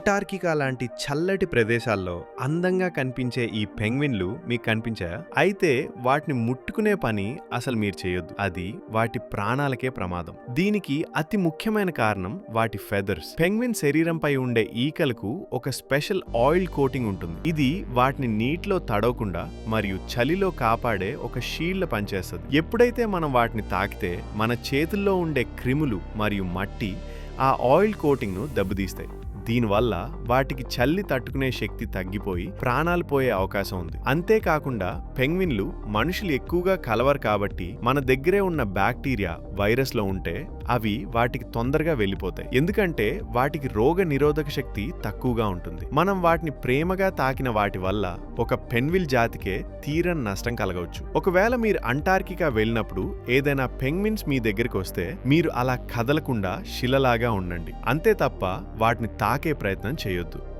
అంటార్కికా లాంటి చల్లటి ప్రదేశాల్లో అందంగా కనిపించే ఈ పెంగ్విన్లు మీకు కనిపించాయా? అయితే వాటిని ముట్టుకునే పని అసలు మీరు చేయొద్దు. అది వాటి ప్రాణాలకే ప్రమాదం. దీనికి అతి ముఖ్యమైన కారణం వాటి ఫెదర్స్. పెంగ్విన్ శరీరంపై ఉండే ఈకలకు ఒక స్పెషల్ ఆయిల్ కోటింగ్ ఉంటుంది. ఇది వాటిని నీటిలో తడవకుండా మరియు చలిలో కాపాడే ఒక షీల్డ్ పనిచేస్తుంది. ఎప్పుడైతే మనం వాటిని తాకితే మన చేతుల్లో ఉండే క్రిములు మరియు మట్టి ఆ ఆయిల్ కోటింగ్ను దెబ్బతీస్తాయి. దీనివల్ల వాటికి చల్లి తట్టుకునే శక్తి తగ్గిపోయి ప్రాణాలు పోయే అవకాశం ఉంది. అంతేకాకుండా పెంగ్విన్లు మనుషులు ఎక్కువగా కలవరు కాబట్టి మన దగ్గరే ఉన్న బ్యాక్టీరియా వైరస్లో ఉంటే అవి వాటికి తొందరగా వెళ్ళిపోతాయి. ఎందుకంటే వాటికి రోగ నిరోధక శక్తి తక్కువగా ఉంటుంది. మనం వాటిని ప్రేమగా తాకిన వాటి వల్ల ఒక పెంగ్విన్ జాతికే తీరని నష్టం కలగవచ్చు. ఒకవేళ మీరు అంటార్కికా వెళ్ళినప్పుడు ఏదైనా పెంగ్విన్స్ మీ దగ్గరికి వస్తే మీరు అలా కదలకుండా శిలలాగా ఉండండి. అంతే తప్ప వాటిని తాకే ప్రయత్నం చేయొద్దు.